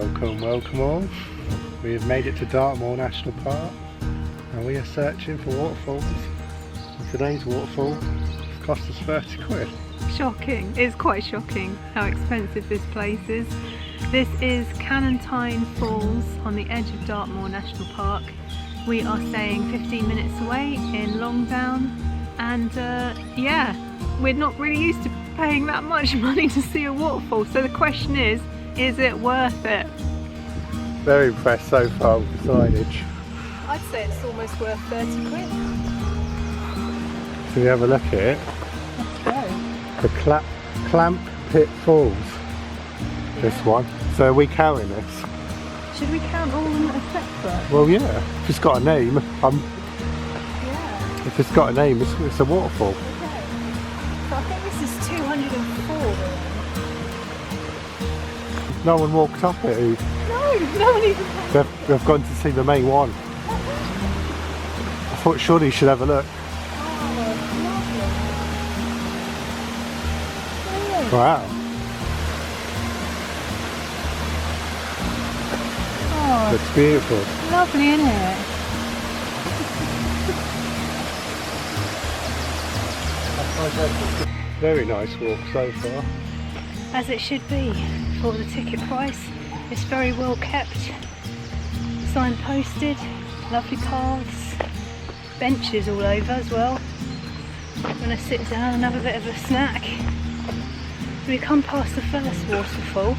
Welcome, welcome all. We have made it to Dartmoor National Park and we are searching for waterfalls. And today's waterfall cost us 30 quid. Shocking. It's quite shocking how expensive this place is. This is Canonteign Falls on the edge of Dartmoor National Park. We are staying 15 minutes away in Longdown and yeah, we're not really used to paying that much money to see a waterfall, so the question is it worth it? Very impressed so far with the signage. I'd say it's almost worth 30 quid. So we have a look at it. Let's go. The Clampitt Falls. Yeah. This one. So are we counting this? Should we count all of them as separate? Well, yeah. If it's got a name, Yeah. If it's got a name, it's a waterfall. Okay. So I think this is 204. No one walked up it. No one even. They've gone to see the main one. I thought surely you should have a look. Oh, lovely. Wow. Oh, Looks beautiful. lovely, isn't it? Very nice walk so far. As it should be for the ticket price. It's very well kept, signposted, lovely paths, benches all over as well. I'm going to sit down and have a bit of a snack. We come past the first waterfall.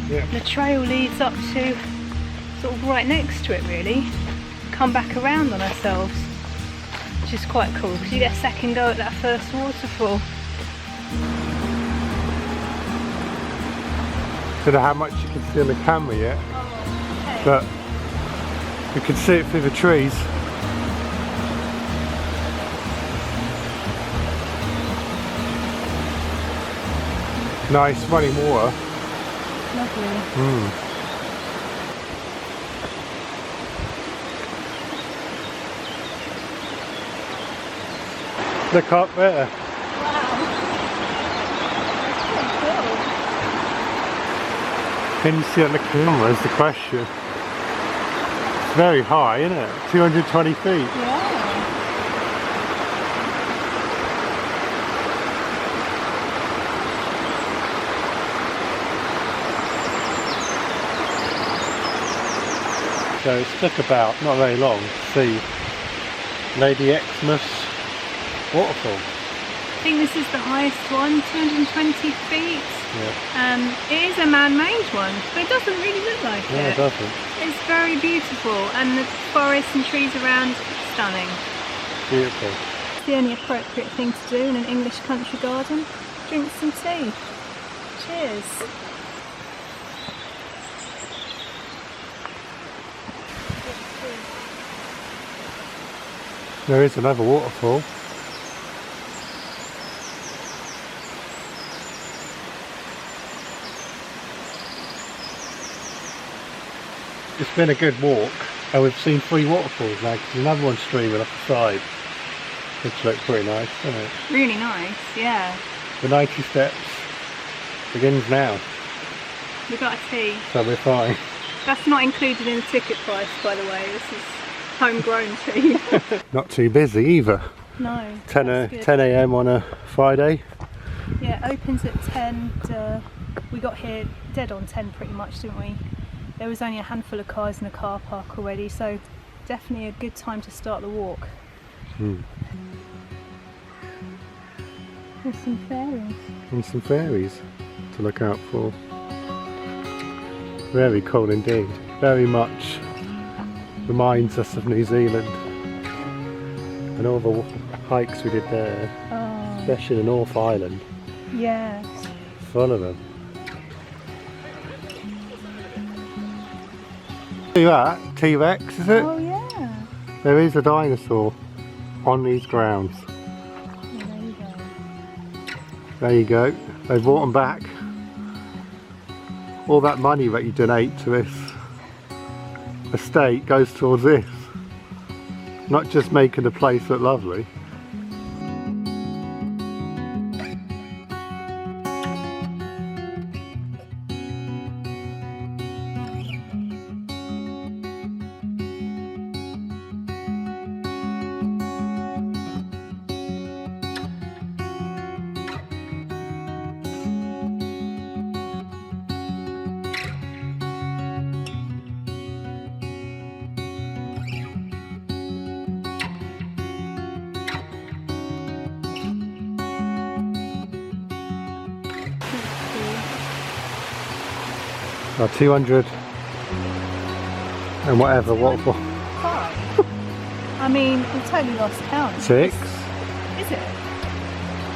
Yeah. The trail leads up to sort of right next to it really. Come back around on ourselves, which is quite cool because you get a second go at that first waterfall. I don't know how much you can see on the camera yet, but you can see it through the trees. Nice running water. Lovely. Look up there. Can you see it on the camera is the question. It's very high, isn't it? 220 feet. Yeah. So it took about, not very long, to see Lady Xmas waterfall. I think this is the highest one, 220 feet. Yeah. It is a man-made one, but it doesn't really look like No, it. it doesn't. It's very beautiful, and the forests and trees around, stunning. Beautiful. It's the only appropriate thing to do in an English country garden. Drink some tea. Cheers. There is another waterfall. It's been a good walk and we've seen 3 waterfalls now because another one's streaming off the side, which looks pretty nice, doesn't it? Really nice, yeah. The 90 steps begins now, We got a tea. so we're fine. That's not included in the ticket price, by the way. This is homegrown tea. Not too busy either. No. 10 a.m. on a Friday. Yeah, it opens at 10. We got here dead on 10 pretty much, didn't we? There was only a handful of cars in the car park already, so definitely a good time to start the walk. There's some fairies. And some fairies to look out for. Very cool indeed. Very much reminds us of New Zealand. And all the hikes we did there, especially the North Island. Yes. Full of them. See that? T-Rex, is it? Oh yeah. There is a dinosaur on these grounds. Yeah, there you go. There you go. They brought them back. All that money that you donate to this estate goes towards this. Not just making the place look lovely. Oh, 200 and whatever waterfall. 5. I mean, we've totally lost count. 6. Is it?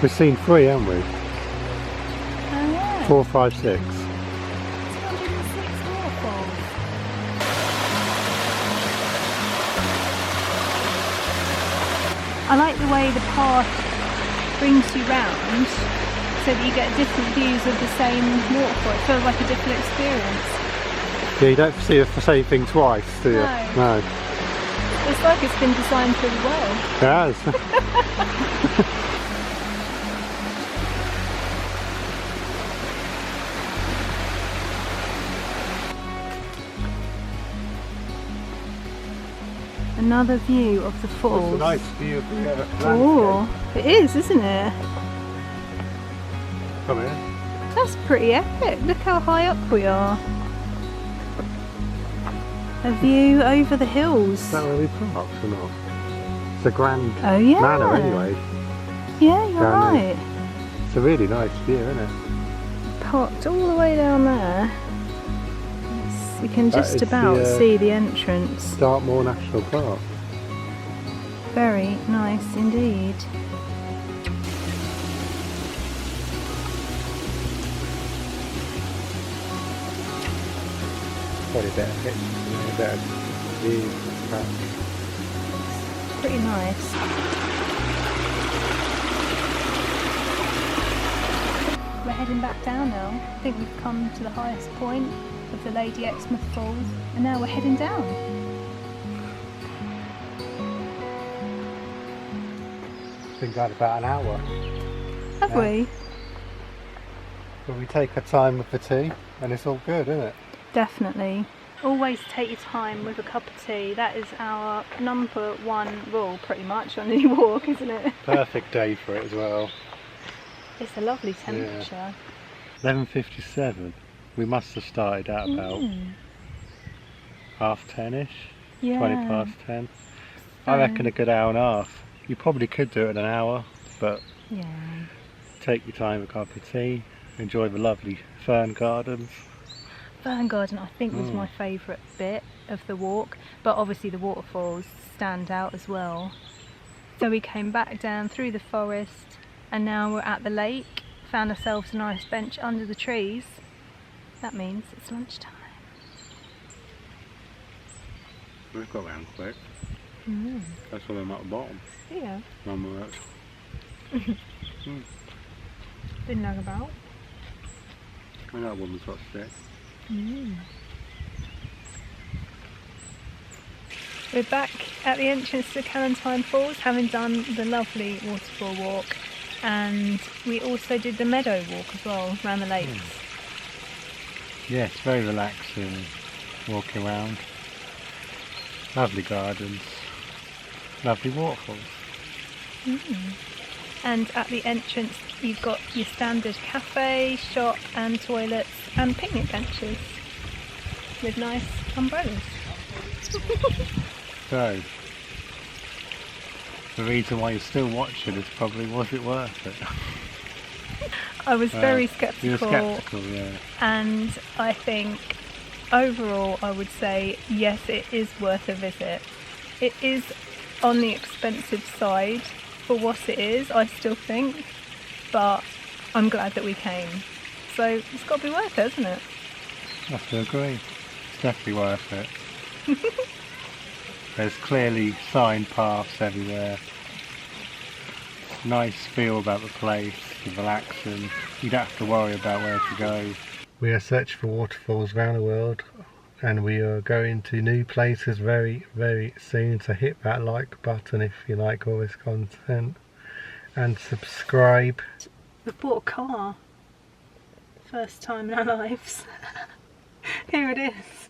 We've seen 3, haven't we? Oh yeah. 4, 5, 6. 206 waterfalls. I like the way the path brings you round so that you get different views of the same waterfall. It feels like a different experience. Yeah, you don't see the same thing twice, do you? No. It's like it's been designed pretty well. It has. Another view of the falls. It's a nice view of the landscape. Oh, it is, isn't it? Come here. That's pretty epic. Look how high up we are. A view over the hills. Is that where we parked or not? It's a grand Oh yeah. manor anyway. Yeah, you're Down right. there. It's a really nice view, isn't it? Parked all the way down there. Yes, you can That just is about the, see the entrance. Dartmoor National Park. Very nice indeed. Probably better pictures, better views. Pretty nice. We're heading back down now. I think we've come to the highest point of the Lady Exmouth Falls, and now we're heading down. Been going about an hour. Have Yeah. we? But we take our time with the tea, and it's all good, isn't it? Definitely. Always take your time with a cup of tea. That is our number one rule pretty much on any walk, isn't it? Perfect day for it as well. It's a lovely temperature. 11:57. We must have started at about 10:30ish, Yeah. 20 past 10. I reckon a good hour and a half. You probably could do it in an hour, but Yeah. take your time with a cup of tea, enjoy the lovely fern gardens. Fern Garden I think was my favourite bit of the walk, but obviously the waterfalls stand out as well. So we came back down through the forest and now we're at the lake, found ourselves a nice bench under the trees. That means it's lunchtime. We've got round quick. That's why I'm at the bottom. Yeah. One works. Didn't know about. I know a woman's got sick. We're back at the entrance to Canonteign Falls, having done the lovely waterfall walk, and we also did the meadow walk as well, around the lakes. Yeah, it's very relaxing walking around. Lovely gardens, lovely waterfalls. And at the entrance you've got your standard cafe, shop and toilets and picnic benches with nice umbrellas. So, the reason why you're still watching is probably, was it worth it? I was very You were sceptical, sceptical, yeah. and I think overall I would say yes, it is worth a visit. It is on the expensive side for what it is, I still think, but I'm glad that we came. So it's got to be worth it, hasn't it? I have to agree. It's definitely worth it. There's clearly signed paths everywhere. Nice feel about the place, relaxing. You don't have to worry about where to go. We are searching for waterfalls around the world, and we are going to new places very, very soon. So hit that like button if you like all this content, and subscribe. We've bought a car. First time in our lives. Here it is.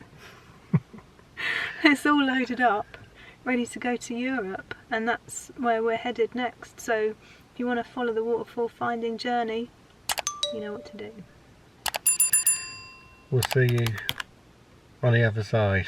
It's all loaded up, ready to go to Europe, and that's where we're headed next. So if you want to follow the waterfall finding journey, you know what to do. We'll see you on the other side.